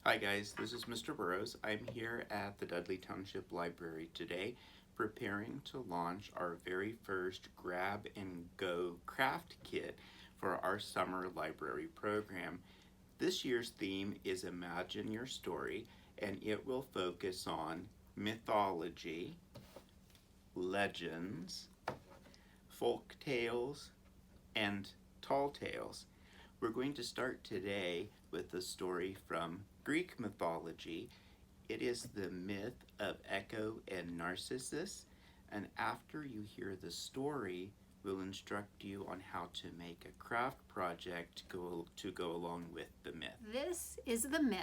Hi guys, this is Mr. Burrows. I'm here at the Dudley Township Library today preparing to launch our very first grab and go craft kit for our summer library program. This year's theme is Imagine Your Story, and it will focus on mythology, legends, folk tales, and tall tales. We're going to start today with a story from Greek mythology. It is the myth of Echo and Narcissus, and after you hear the story, we'll instruct you on how to make a craft project to go along with the myth. This is the myth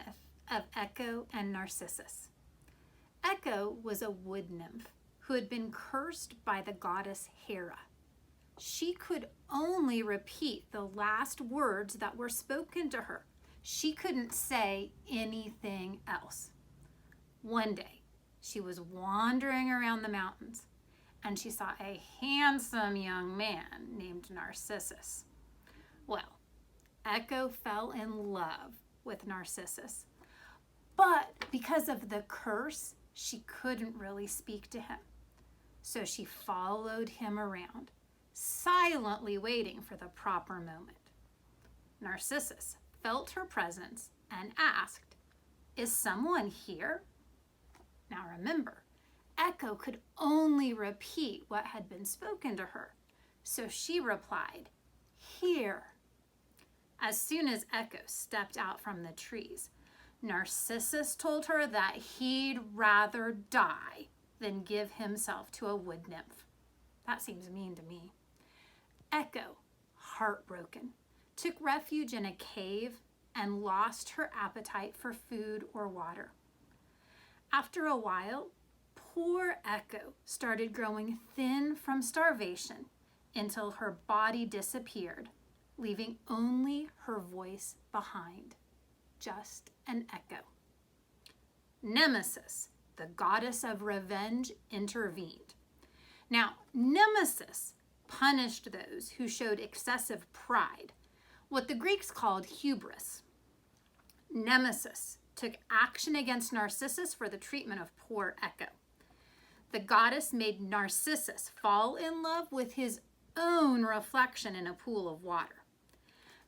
of Echo and Narcissus. Echo was a wood nymph who had been cursed by the goddess Hera. She could only repeat the last words that were spoken to her. She couldn't say anything else. One day, she was wandering around the mountains and she saw a handsome young man named Narcissus. Well, Echo fell in love with Narcissus, but because of the curse, she couldn't really speak to him. So she followed him around, silently waiting for the proper moment. Narcissus felt her presence and asked, "Is someone here?" Now remember, Echo could only repeat what had been spoken to her, so she replied, "Here." As soon as Echo stepped out from the trees, Narcissus told her that he'd rather die than give himself to a wood nymph. That seems mean to me. Echo, heartbroken, took refuge in a cave and lost her appetite for food or water. After a while, poor Echo started growing thin from starvation until her body disappeared, leaving only her voice behind, just an echo. Nemesis, the goddess of revenge, intervened. Now, Nemesis punished those who showed excessive pride, what the Greeks called hubris. Nemesis took action against Narcissus for the treatment of poor Echo. The goddess made Narcissus fall in love with his own reflection in a pool of water.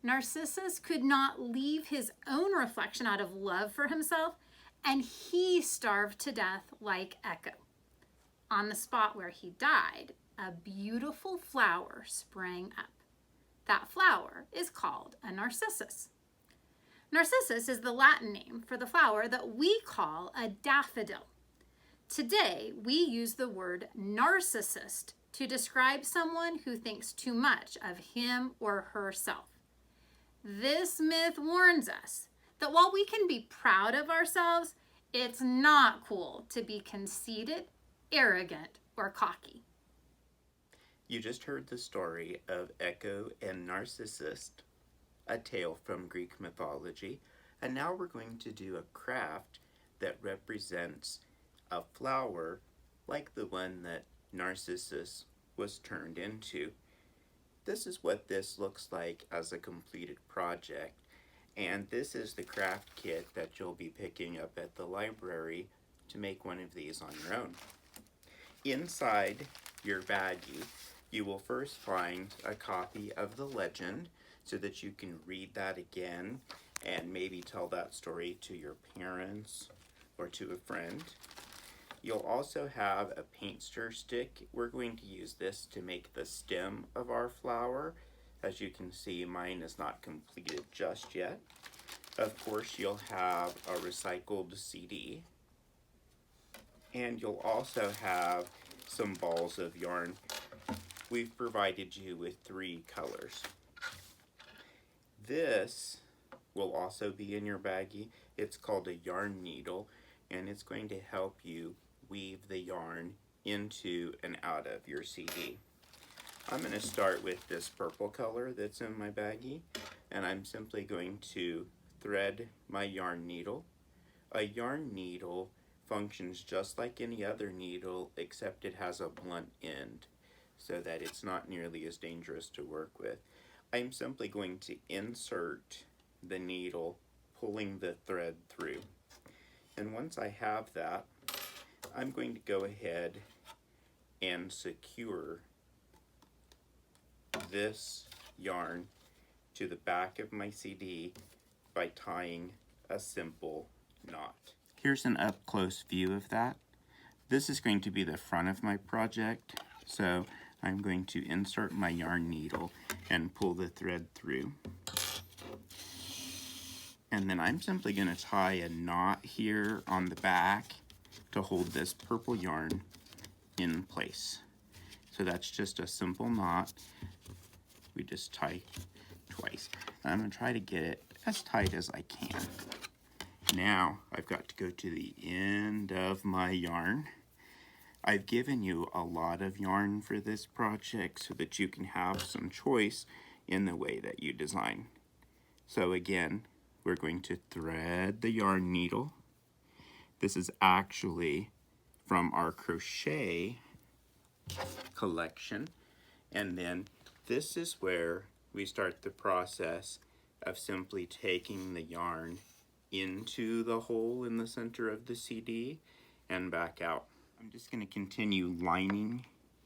Narcissus could not leave his own reflection out of love for himself, and he starved to death like Echo. On the spot where he died, a beautiful flower sprang up. That flower is called a narcissus. Narcissus is the Latin name for the flower that we call a daffodil. Today, we use the word narcissist to describe someone who thinks too much of him or herself. This myth warns us that while we can be proud of ourselves, it's not cool to be conceited, arrogant, or cocky. You just heard the story of Echo and Narcissus, a tale from Greek mythology, and now we're going to do a craft that represents a flower like the one that Narcissus was turned into. This is what this looks like as a completed project, and this is the craft kit that you'll be picking up at the library to make one of these on your own. Inside your baggie, you will first find a copy of the legend so that you can read that again and maybe tell that story to your parents or to a friend. You'll also have a paint stir stick. We're going to use this to make the stem of our flower. As you can see, mine is not completed just yet. Of course, you'll have a recycled CD. And you'll also have some balls of yarn. We've provided you with 3 colors. This will also be in your baggie. It's called a yarn needle, and it's going to help you weave the yarn into and out of your CD. I'm going to start with this purple color that's in my baggie, and I'm simply going to thread my yarn needle. A yarn needle functions just like any other needle, except it has a blunt end so that it's not nearly as dangerous to work with. I'm simply going to insert the needle pulling the thread through. And once I have that, I'm going to go ahead and secure this yarn to the back of my CD by tying a simple knot. Here's an up-close view of that. This is going to be the front of my project, so I'm going to insert my yarn needle and pull the thread through. And then I'm simply going to tie a knot here on the back to hold this purple yarn in place. So that's just a simple knot. We just tie twice. And I'm going to try to get it as tight as I can. Now I've got to go to the end of my yarn. I've given you a lot of yarn for this project so that you can have some choice in the way that you design. So again, we're going to thread the yarn needle. This is actually from our crochet collection. And then this is where we start the process of simply taking the yarn into the hole in the center of the CD and back out. I'm just going to continue lining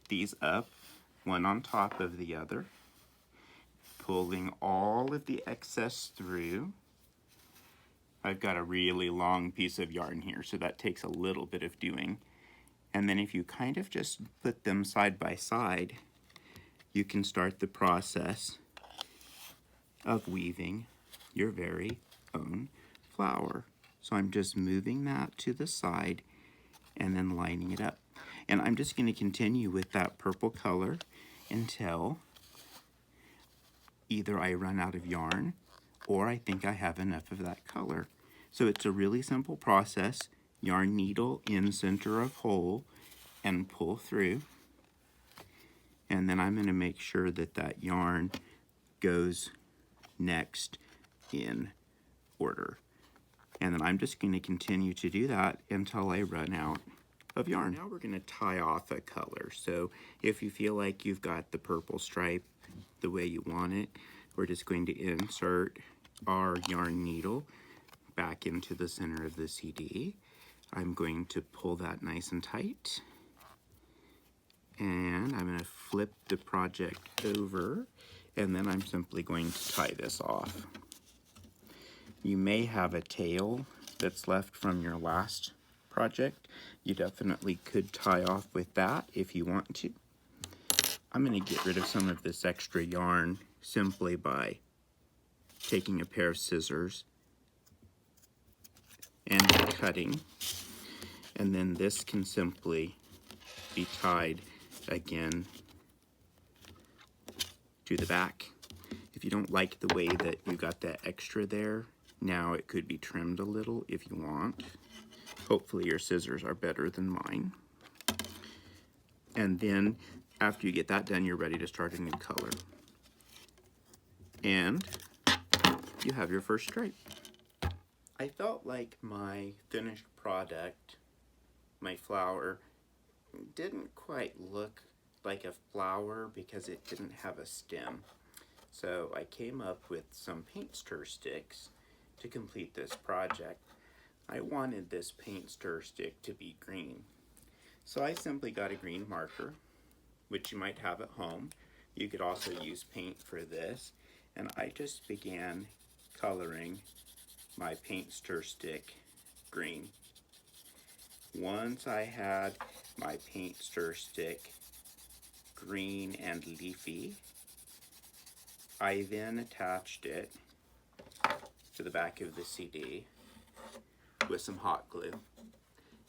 these up, one on top of the other, pulling all of the excess through. I've got a really long piece of yarn here, so that takes a little bit of doing. And then if you kind of just put them side by side, you can start the process of weaving your very own flower. So I'm just moving that to the side and then lining it up. And I'm just going to continue with that purple color until either I run out of yarn or I think I have enough of that color. So it's a really simple process. Yarn needle in center of hole and pull through. And then I'm going to make sure that that yarn goes next in order. And then I'm just going to continue to do that until I run out of yarn. Now we're going to tie off a color. So if you feel like you've got the purple stripe the way you want it, we're just going to insert our yarn needle back into the center of the CD. I'm going to pull that nice and tight. And I'm going to flip the project over, and then I'm simply going to tie this off. You may have a tail that's left from your last project. You definitely could tie off with that if you want to. I'm going to get rid of some of this extra yarn simply by taking a pair of scissors and cutting. And then this can simply be tied again to the back. If you don't like the way that you got that extra there, now it could be trimmed a little if you want. Hopefully your scissors are better than mine. And then after you get that done, you're ready to start a new color. And you have your first stripe. I felt like my finished product, my flower, didn't quite look like a flower because it didn't have a stem. So I came up with some paint stir sticks to complete this project. I wanted this paint stir stick to be green. So I simply got a green marker, which you might have at home. You could also use paint for this. And I just began coloring my paint stir stick green. Once I had my paint stir stick green and leafy, I then attached it to the back of the CD with some hot glue.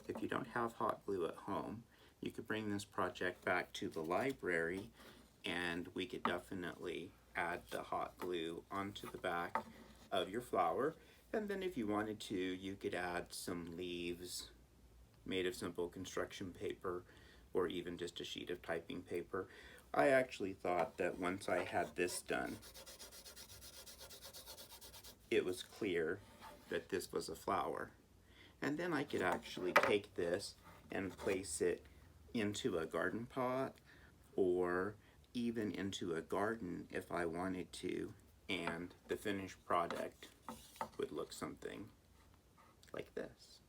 If you don't have hot glue at home, you could bring this project back to the library and we could definitely add the hot glue onto the back of your flower. And then if you wanted to, you could add some leaves made of simple construction paper or even just a sheet of typing paper. I actually thought that once I had this done, it was clear that this was a flower. And then I could actually take this and place it into a garden pot or even into a garden if I wanted to, and the finished product would look something like this.